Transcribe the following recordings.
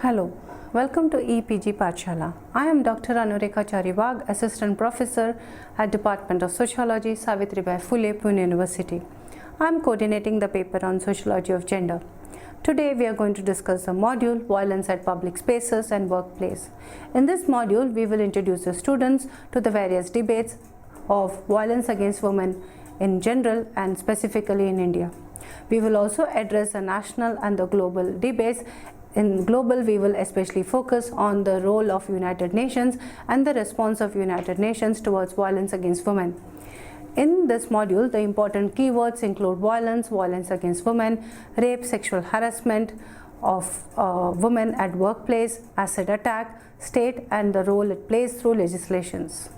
Hello, welcome to EPG Pathshala. I am Dr. Anureka Charibag, Assistant Professor at Department of Sociology, Savitribai Phule, Pune University. I am coordinating the paper on Sociology of Gender. Today we are going to discuss the module Violence at Public Spaces and Workplace. In this module, we will introduce the students to the various debates of violence against women in general and specifically in India. We will also address the national and the global debates. In global, we will especially focus on the role of United Nations and the response of United Nations towards violence against women. In this module, the important keywords include violence, violence against women, rape, sexual harassment of women at workplace, acid attack, state and the role it plays through legislations.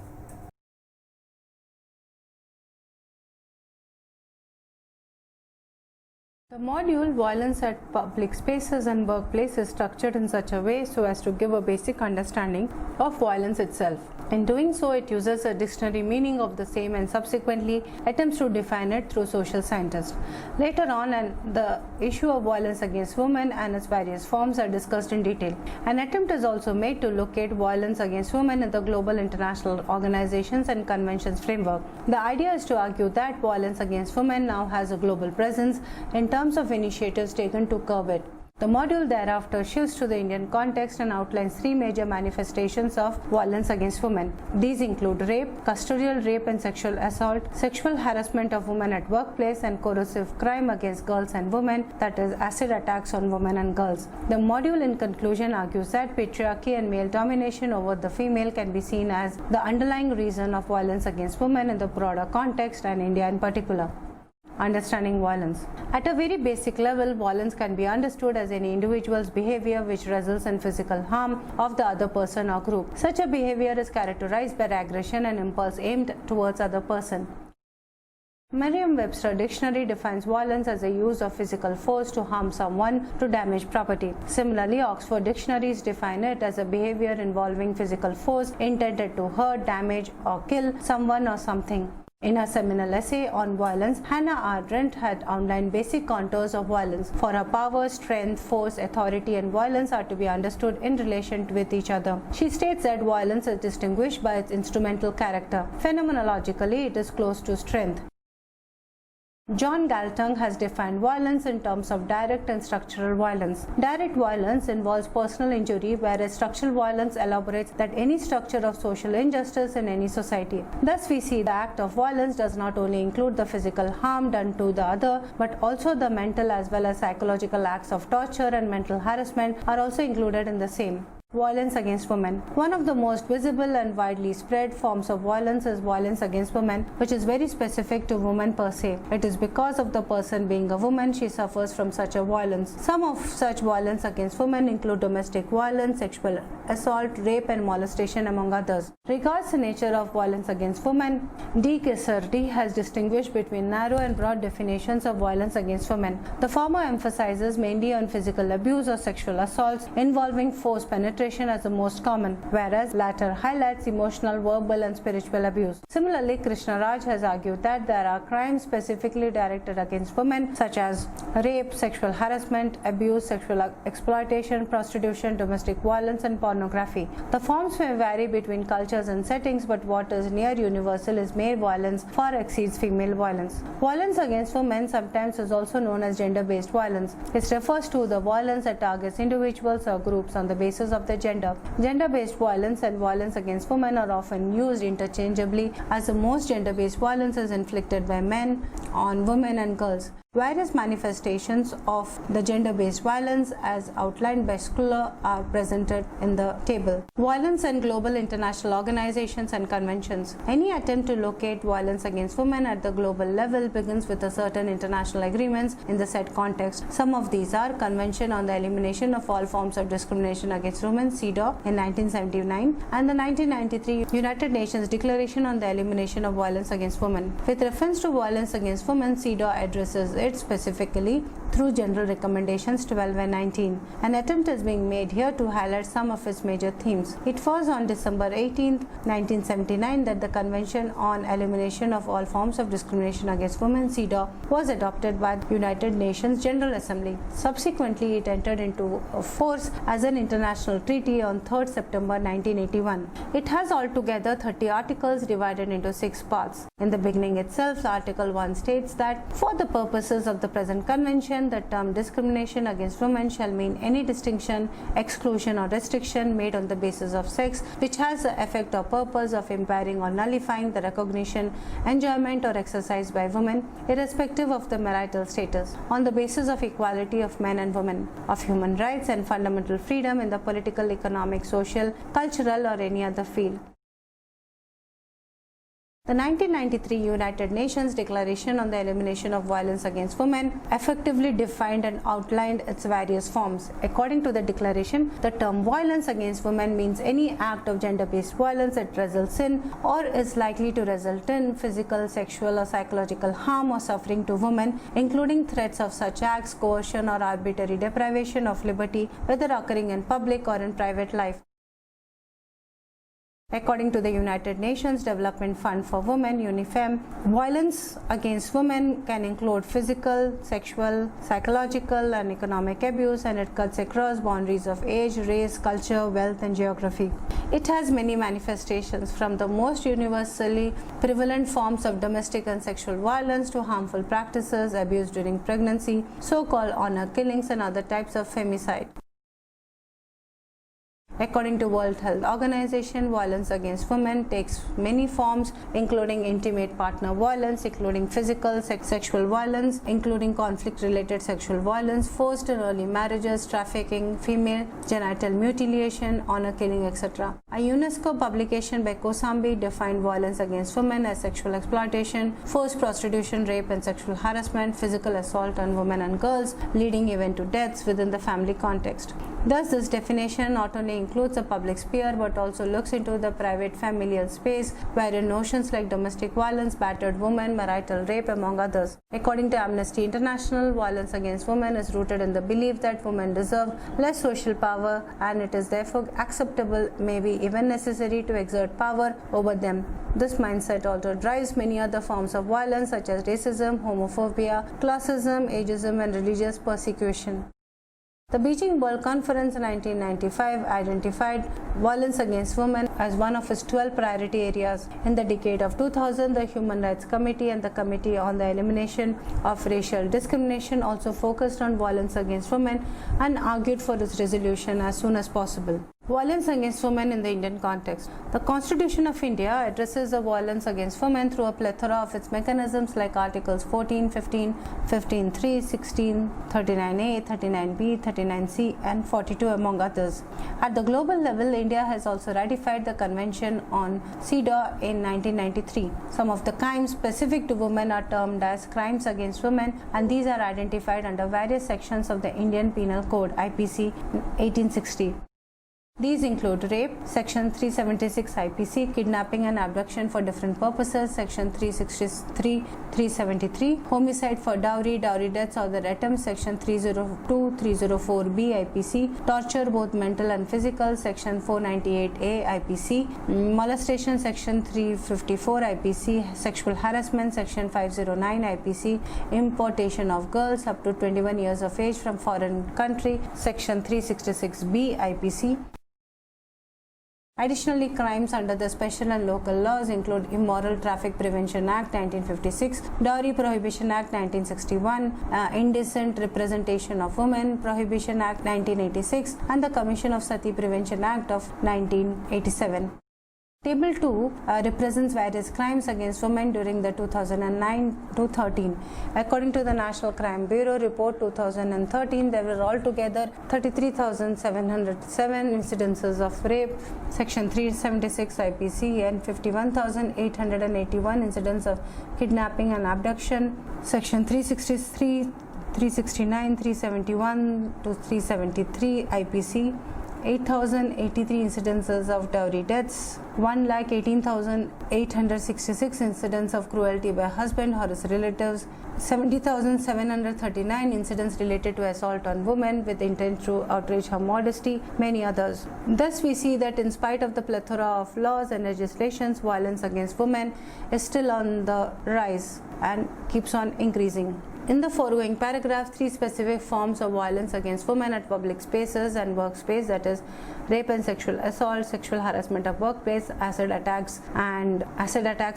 The module Violence at Public Spaces and Workplace is structured in such a way so as to give a basic understanding of violence itself. In doing so, it uses a dictionary meaning of the same and subsequently attempts to define it through social scientists. Later on, the issue of violence against women and its various forms are discussed in detail. An attempt is also made to locate violence against women in the global international organizations and conventions framework. The idea is to argue that violence against women now has a global presence in terms of initiatives taken to curb it. The module thereafter shifts to the Indian context and outlines three major manifestations of violence against women. These include rape, custodial rape and sexual assault, sexual harassment of women at workplace, and coercive crime against girls and women, that is, acid attacks on women and girls. The module in conclusion argues that patriarchy and male domination over the female can be seen as the underlying reason of violence against women in the broader context and India in particular. Understanding violence. At a very basic level, violence can be understood as any individual's behavior which results in physical harm of the other person or group. Such a behavior is characterized by aggression and impulse aimed towards other person. Merriam-Webster Dictionary defines violence as a use of physical force to harm someone, to damage property. Similarly, Oxford dictionaries define it as a behavior involving physical force intended to hurt, damage or kill someone or something. In her seminal essay on violence, Hannah Arendt had outlined basic contours of violence. For her power, strength, force, authority and violence are to be understood in relation with each other. She states that violence is distinguished by its instrumental character. Phenomenologically, it is close to strength. John Galtung has defined violence in terms of direct and structural violence. Direct violence involves personal injury, whereas structural violence elaborates that any structure of social injustice in any society. Thus, we see the act of violence does not only include the physical harm done to the other, but also the mental as well as psychological acts of torture and mental harassment are also included in the same. Violence against women. One of the most visible and widely spread forms of violence is violence against women, which is very specific to women per se. It is because of the person being a woman she suffers from such a violence. Some of such violence against women include domestic violence, sexual assault, rape and molestation among others. Regards the nature of violence against women, D. Kisardi has distinguished between narrow and broad definitions of violence against women. The former emphasizes mainly on physical abuse or sexual assaults involving forced penetration as the most common, whereas latter highlights emotional, verbal and spiritual abuse. Similarly, Krishna Raj has argued that there are crimes specifically directed against women such as rape, sexual harassment, abuse, sexual exploitation, prostitution, domestic violence and pornography. The forms may vary between cultures and settings, but what is near universal is male violence far exceeds female violence. Violence against women sometimes is also known as gender-based violence. It refers to the violence that targets individuals or groups on the basis of their gender. Gender-based violence and violence against women are often used interchangeably, as the most gender-based violence is inflicted by men on women and girls. Various manifestations of the gender-based violence as outlined by Schuller are presented in the table. Violence and global international organizations and conventions. Any attempt to locate violence against women at the global level begins with a certain international agreements in the said context. Some of these are Convention on the Elimination of All Forms of Discrimination Against Women, CEDAW, in 1979, and the 1993 United Nations Declaration on the Elimination of Violence Against Women. With reference to violence against women, CEDAW addresses it specifically through General Recommendations 12 and 19. An attempt is being made here to highlight some of its major themes. It was on December 18, 1979 that the Convention on Elimination of All Forms of Discrimination Against Women (CEDAW) was adopted by the United Nations General Assembly. Subsequently, it entered into force as an international treaty on 3rd September 1981. It has altogether 30 articles divided into 6 parts. In the beginning itself, Article 1 states that for the purposes of the present convention, the term discrimination against women shall mean any distinction, exclusion or restriction made on the basis of sex which has the effect or purpose of impairing or nullifying the recognition, enjoyment or exercise by women, irrespective of the marital status, on the basis of equality of men and women, of human rights and fundamental freedom in the political, economic, social, cultural or any other field. The 1993 United Nations Declaration on the Elimination of Violence Against Women effectively defined and outlined its various forms. According to the declaration, the term violence against women means any act of gender-based violence that results in or is likely to result in physical, sexual or psychological harm or suffering to women, including threats of such acts, coercion or arbitrary deprivation of liberty, whether occurring in public or in private life. According to the United Nations Development Fund for Women, UNIFEM, violence against women can include physical, sexual, psychological, and economic abuse, and it cuts across boundaries of age, race, culture, wealth, and geography. It has many manifestations, from the most universally prevalent forms of domestic and sexual violence to harmful practices, abuse during pregnancy, so-called honor killings, and other types of femicide. According to World Health Organization, violence against women takes many forms, including intimate partner violence, including physical, sexual violence, including conflict-related sexual violence, forced and early marriages, trafficking, female genital mutilation, honor killing, etc. A UNESCO publication by Kosambi defined violence against women as sexual exploitation, forced prostitution, rape and sexual harassment, physical assault on women and girls, leading even to deaths within the family context. Thus, this definition not only includes the public sphere but also looks into the private familial space, wherein notions like domestic violence, battered women, marital rape, among others. According to Amnesty International, violence against women is rooted in the belief that women deserve less social power and it is therefore acceptable, maybe even necessary, to exert power over them. This mindset also drives many other forms of violence such as racism, homophobia, classism, ageism, and religious persecution. The Beijing World Conference in 1995 identified violence against women as one of its 12 priority areas. In the decade of 2000, the Human Rights Committee and the Committee on the Elimination of Racial Discrimination also focused on violence against women and argued for its resolution as soon as possible. Violence against women in the Indian context. The Constitution of India addresses the violence against women through a plethora of its mechanisms like Articles 14, 15, 15.3, 16, 39A, 39B, 39C, and 42, among others. At the global level, India has also ratified the Convention on CEDAW in 1993. Some of the crimes specific to women are termed as crimes against women, and these are identified under various sections of the Indian Penal Code, IPC 1860. These include rape, Section 376 IPC, kidnapping and abduction for different purposes, Section 363, 373, homicide for dowry, dowry deaths or their attempts, Section 302, 304B IPC, torture both mental and physical, Section 498A IPC, molestation, Section 354 IPC, sexual harassment, Section 509 IPC, importation of girls up to 21 years of age from foreign country, Section 366B IPC. Additionally, crimes under the special and local laws include Immoral Traffic Prevention Act 1956, Dowry Prohibition Act 1961, Indecent Representation of Women Prohibition Act 1986, and the Commission of Sati Prevention Act of 1987. Table 2 represents various crimes against women during the 2009-13. According to the National Crime Bureau Report 2013, there were altogether 33,707 incidences of rape, Section 376 IPC, and 51,881 incidents of kidnapping and abduction, Section 363, 369, 371 to 373 IPC, 8,083 incidences of dowry deaths, 1,18,866 incidents of cruelty by husband or his relatives, 70,739 incidents related to assault on women with intent to outrage her modesty, many others. Thus, we see that in spite of the plethora of laws and legislations, violence against women is still on the rise and keeps on increasing. In the foregoing paragraph, 3 specific forms of violence against women at public spaces and workspace, that is rape and sexual assault, sexual harassment of workplace, acid attacks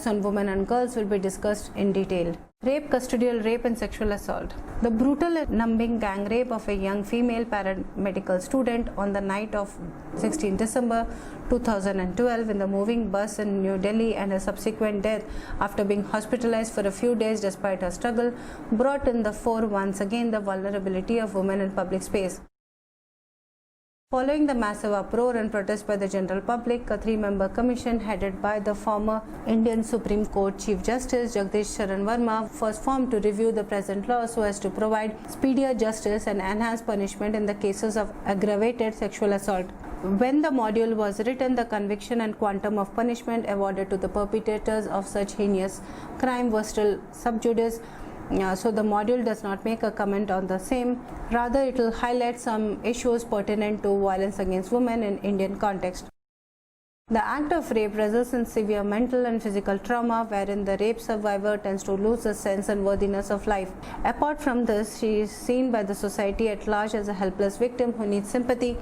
on women and girls will be discussed in detail. Rape, custodial rape and sexual assault. The brutal and numbing gang rape of a young female paramedical student on the night of 16 December 2012 in the moving bus in New Delhi and her subsequent death after being hospitalized for a few days despite her struggle brought in the fore once again the vulnerability of women in public space. Following the massive uproar and protest by the general public, a 3-member commission headed by the former Indian Supreme Court Chief Justice Jagdish Sharan Verma was formed to review the present law so as to provide speedier justice and enhance punishment in the cases of aggravated sexual assault. When the module was written, the conviction and quantum of punishment awarded to the perpetrators of such heinous crime was still sub judice. So the module does not make a comment on the same. Rather, it will highlight some issues pertinent to violence against women in Indian context. The act of rape results in severe mental and physical trauma wherein the rape survivor tends to lose the sense and worthiness of life. Apart from this, she is seen by the society at large as a helpless victim who needs sympathy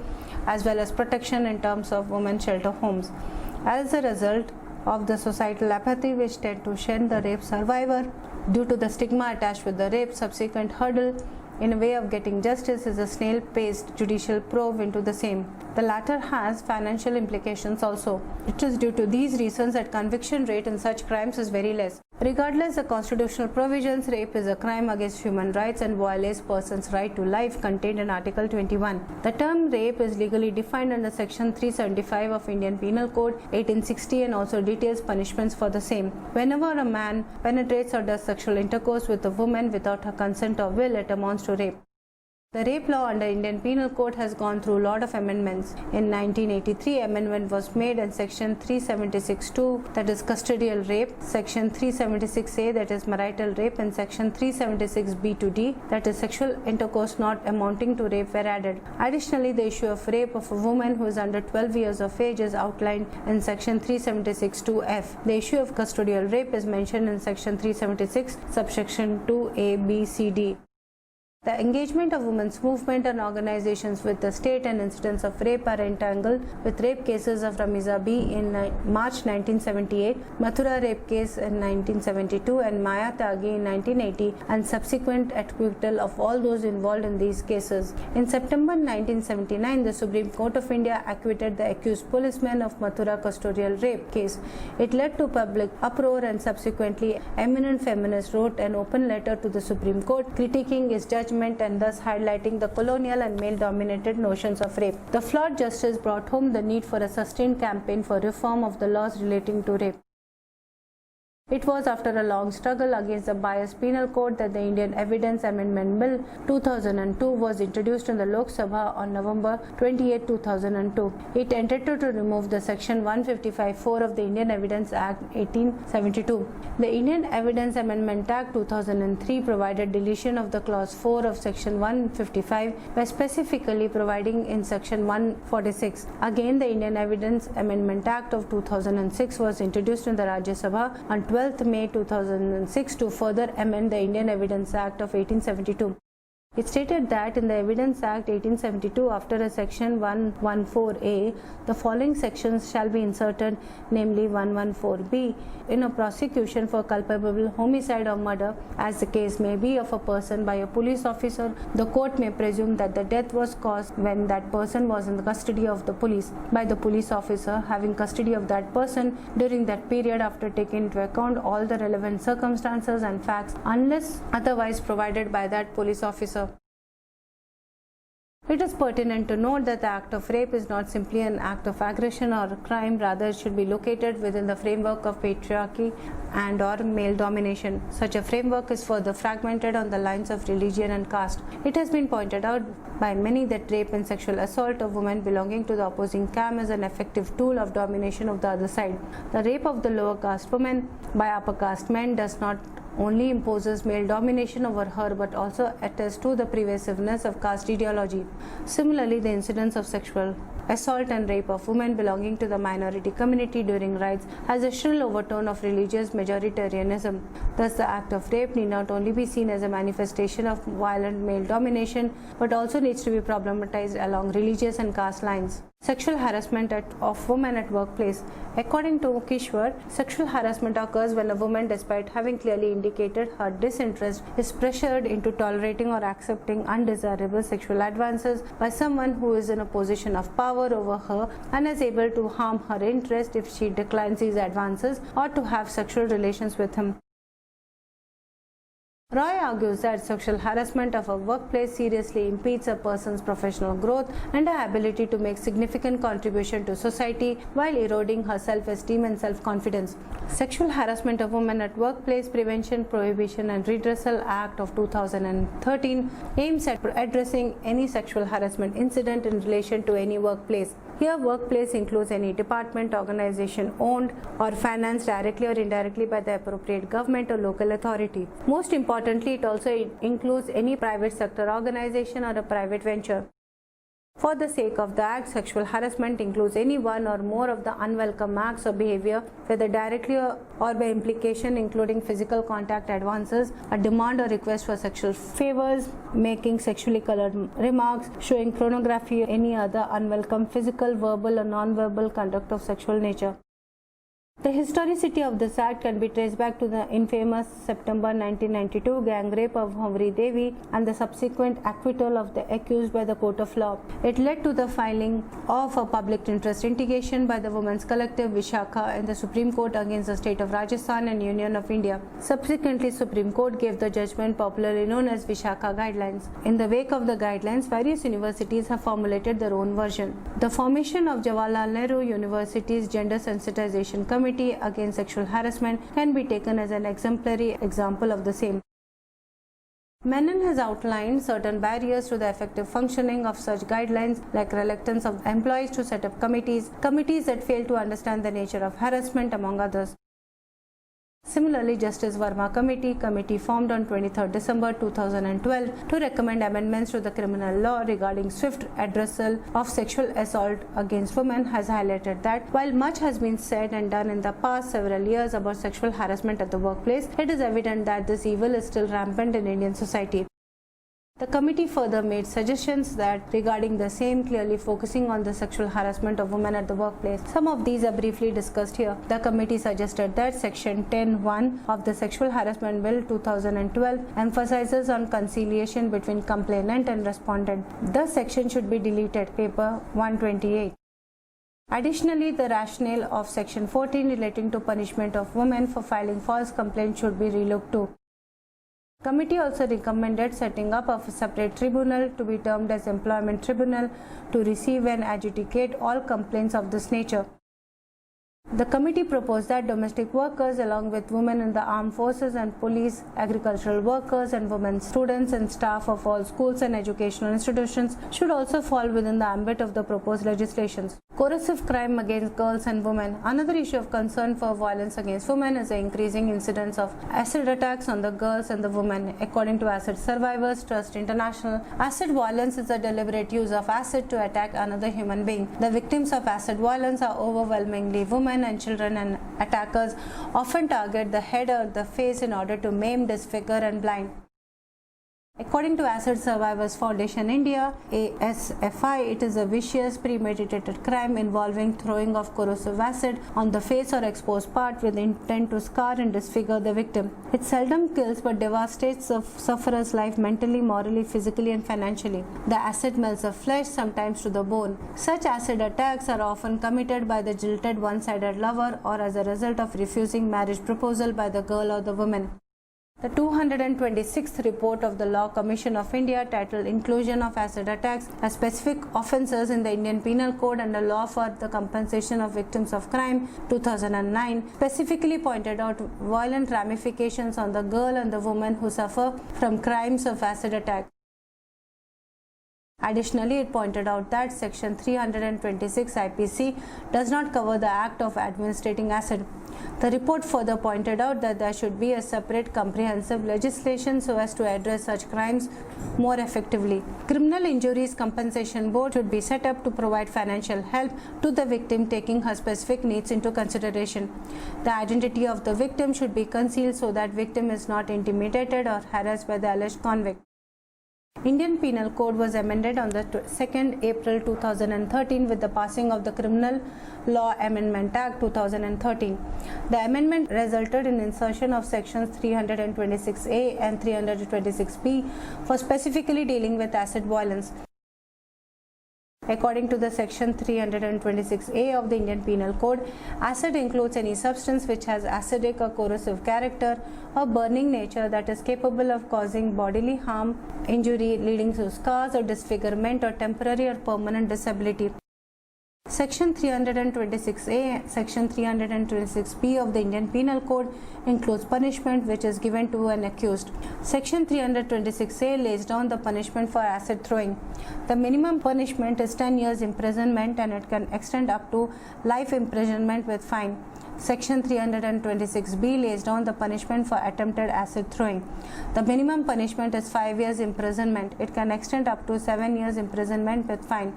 as well as protection in terms of women's shelter homes. As a result of the societal apathy which tend to shun the rape survivor due to the stigma attached with the rape, subsequent hurdle in a way of getting justice is a snail-paced judicial probe into the same. The latter has financial implications also. It is due to these reasons that conviction rate in such crimes is very less. Regardless of constitutional provisions, rape is a crime against human rights and violates persons' right to life contained in Article 21. The term rape is legally defined under Section 375 of Indian Penal Code 1860 and also details punishments for the same. Whenever a man penetrates or does sexual intercourse with a woman without her consent or will, it amounts to rape. The rape law under Indian Penal Code has gone through a lot of amendments. In 1983, amendment was made in Section 376(2), that is custodial rape, Section 376A, that is marital rape, and Section 376B to D, that is sexual intercourse not amounting to rape, were added. Additionally, the issue of rape of a woman who is under 12 years of age is outlined in Section 376(2)(f). The issue of custodial rape is mentioned in Section 376, subsection 2A, B, C, D. The engagement of women's movement and organizations with the state and incidents of rape are entangled with rape cases of Ramiza B. in March 1978, Mathura rape case in 1972 and Maya Tyagi in 1980 and subsequent acquittal of all those involved in these cases. In September 1979, the Supreme Court of India acquitted the accused policeman of Mathura custodial rape case. It led to public uproar and subsequently eminent feminists wrote an open letter to the Supreme Court critiquing its judgment and thus highlighting the colonial and male-dominated notions of rape. The flawed justice brought home the need for a sustained campaign for reform of the laws relating to rape. It was after a long struggle against the biased penal code that the Indian Evidence Amendment Bill 2002 was introduced in the Lok Sabha on November 28, 2002. It intended to remove the Section 155(4) of the Indian Evidence Act 1872. The Indian Evidence Amendment Act 2003 provided deletion of the Clause 4 of Section 155 by specifically providing in Section 146. Again, the Indian Evidence Amendment Act of 2006 was introduced in the Rajya Sabha on 12th May 2006 to further amend the Indian Evidence Act of 1872. It stated that in the Evidence Act 1872, after a Section 114A, the following sections shall be inserted, namely 114B, in a prosecution for culpable homicide or murder, as the case may be of a person by a police officer, the court may presume that the death was caused when that person was in the custody of the police, by the police officer having custody of that person during that period after taking into account all the relevant circumstances and facts, unless otherwise provided by that police officer. It is pertinent to note that the act of rape is not simply an act of aggression or a crime, rather it should be located within the framework of patriarchy and or male domination. Such a framework is further fragmented on the lines of religion and caste. It has been pointed out by many that rape and sexual assault of women belonging to the opposing camp is an effective tool of domination of the other side. The rape of the lower caste woman by upper caste men does not only imposes male domination over her but also attests to the pervasiveness of caste ideology. Similarly, the incidence of sexual assault and rape of women belonging to the minority community during rites has a shrill overtone of religious majoritarianism. Thus, the act of rape need not only be seen as a manifestation of violent male domination but also needs to be problematized along religious and caste lines. Sexual harassment of women at workplace. According to Kishwar, sexual harassment occurs when a woman, despite having clearly indicated her disinterest, is pressured into tolerating or accepting undesirable sexual advances by someone who is in a position of power over her and is able to harm her interest if she declines these advances or to have sexual relations with him. Roy argues that sexual harassment of a workplace seriously impedes a person's professional growth and her ability to make significant contribution to society while eroding her self-esteem and self-confidence. Sexual Harassment of Women at Workplace Prevention, Prohibition and Redressal Act of 2013 aims at addressing any sexual harassment incident in relation to any workplace. Here, workplace includes any department, organization owned or financed directly or indirectly by the appropriate government or local authority. Most importantly, it also includes any private sector organization or a private venture. For the sake of the Act, sexual harassment includes any one or more of the unwelcome acts or behavior, whether directly or by implication, including physical contact, advances, a demand or request for sexual favors, making sexually colored remarks, showing pornography, or any other unwelcome physical, verbal or non-verbal conduct of sexual nature. The historicity of this act can be traced back to the infamous September 1992 gang rape of Humri Devi and the subsequent acquittal of the accused by the court of law. It led to the filing of a public interest litigation by the Women's Collective Vishakha in the Supreme Court against the state of Rajasthan and Union of India. Subsequently, Supreme Court gave the judgment popularly known as Vishakha Guidelines. In the wake of the guidelines, various universities have formulated their own version. The formation of Jawaharlal Nehru University's Gender Sensitization Committee against sexual harassment can be taken as an exemplary example of the same. Menon has outlined certain barriers to the effective functioning of such guidelines, like reluctance of employees to set up committees that fail to understand the nature of harassment, among others. Similarly, Justice Verma committee formed on 23 December 2012 to recommend amendments to the criminal law regarding swift addressal of sexual assault against women, has highlighted that while much has been said and done in the past several years about sexual harassment at the workplace, it is evident that this evil is still rampant in Indian society. The committee further made suggestions that regarding the same, clearly focusing on the sexual harassment of women at the workplace. Some of these are briefly discussed here. The committee suggested that Section 10(1) of the Sexual Harassment Bill 2012 emphasizes on conciliation between complainant and respondent. The section should be deleted, paper 128. Additionally, the rationale of Section 14 relating to punishment of women for filing false complaints should be relooked too. Committee also recommended setting up of a separate tribunal to be termed as Employment Tribunal to receive and adjudicate all complaints of this nature. The committee proposed that domestic workers, along with women in the armed forces and police, agricultural workers and women students and staff of all schools and educational institutions should also fall within the ambit of the proposed legislations. Coercive crime against girls and women. Another issue of concern for violence against women is the increasing incidence of acid attacks on the girls and the women. According to Acid Survivors Trust International, acid violence is the deliberate use of acid to attack another human being. The victims of acid violence are overwhelmingly women and children, and attackers often target the head or the face in order to maim, disfigure and blind. According to Acid Survivors Foundation India, ASFI, it is a vicious, premeditated crime involving throwing of corrosive acid on the face or exposed part with intent to scar and disfigure the victim. It seldom kills but devastates the sufferer's life mentally, morally, physically and financially. The acid melts the flesh, sometimes to the bone. Such acid attacks are often committed by the jilted one-sided lover or as a result of refusing marriage proposal by the girl or the woman. The 226th report of the Law Commission of India, titled Inclusion of Acid Attacks as Specific Offences in the Indian Penal Code and the Law for the Compensation of Victims of Crime 2009, specifically pointed out violent ramifications on the girl and the woman who suffer from crimes of acid attack. Additionally, it pointed out that Section 326 IPC does not cover the act of administering acid. The report further pointed out that there should be a separate comprehensive legislation so as to address such crimes more effectively. Criminal Injuries Compensation Board should be set up to provide financial help to the victim, taking her specific needs into consideration. The identity of the victim should be concealed so that victim is not intimidated or harassed by the alleged convict. Indian Penal Code was amended on the 2nd April 2013 with the passing of the Criminal Law Amendment Act 2013. The amendment resulted in insertion of sections 326A and 326B for specifically dealing with acid violence. According to the section 326A of the Indian Penal Code, acid includes any substance which has acidic or corrosive character or burning nature that is capable of causing bodily harm, injury, leading to scars or disfigurement or temporary or permanent disability. Section 326A and Section 326B of the Indian Penal Code includes punishment which is given to an accused. Section 326A lays down the punishment for acid throwing. The minimum punishment is 10 years imprisonment and it can extend up to life imprisonment with fine. Section 326B lays down the punishment for attempted acid throwing. The minimum punishment is 5 years imprisonment. It can extend up to 7 years imprisonment with fine.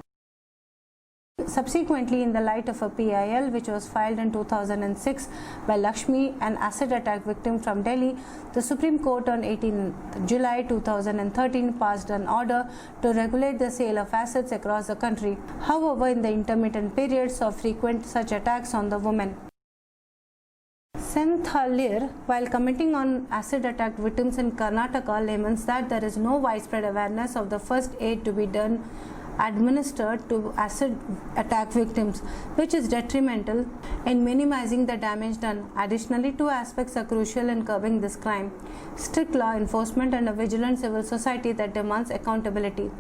Subsequently, in the light of a PIL which was filed in 2006 by Lakshmi, an acid attack victim from Delhi, the Supreme Court on 18 July 2013 passed an order to regulate the sale of acids across the country. However, in the intermittent periods of frequent such attacks on the women, Senthalir, while commenting on acid attack victims in Karnataka, laments that there is no widespread awareness of the first aid to be administered to acid attack victims, which is detrimental in minimizing the damage done. Additionally, two aspects are crucial in curbing this crime: strict law enforcement and a vigilant civil society that demands accountability.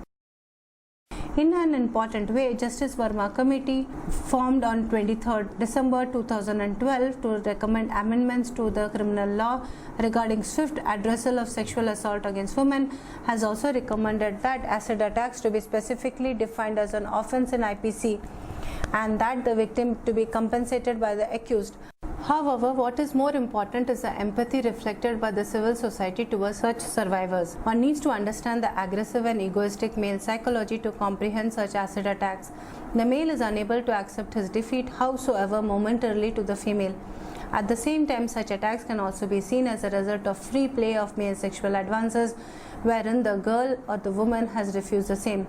In an important way, Justice Verma Committee, formed on 23rd December 2012 to recommend amendments to the criminal law regarding swift addressal of sexual assault against women, has also recommended that acid attacks to be specifically defined as an offense in IPC and that the victim to be compensated by the accused. However, what is more important is the empathy reflected by the civil society towards such survivors. One needs to understand the aggressive and egoistic male psychology to comprehend such acid attacks. The male is unable to accept his defeat, howsoever momentarily, to the female. At the same time, such attacks can also be seen as a result of free play of male sexual advances, wherein the girl or the woman has refused the same.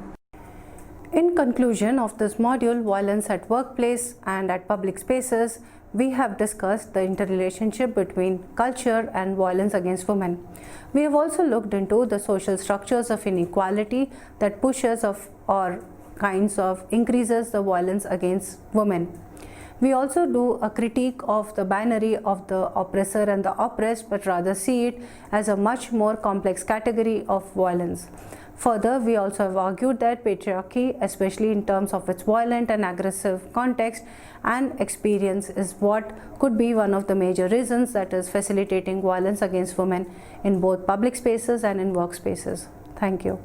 In conclusion of this module, Violence at Workplace and at Public Spaces, we have discussed the interrelationship between culture and violence against women. We have also looked into the social structures of inequality that pushes or kinds of increases the violence against women. We also do a critique of the binary of the oppressor and the oppressed, but rather see it as a much more complex category of violence. Further, we also have argued that patriarchy, especially in terms of its violent and aggressive context and experience, is what could be one of the major reasons that is facilitating violence against women in both public spaces and in workspaces. Thank you.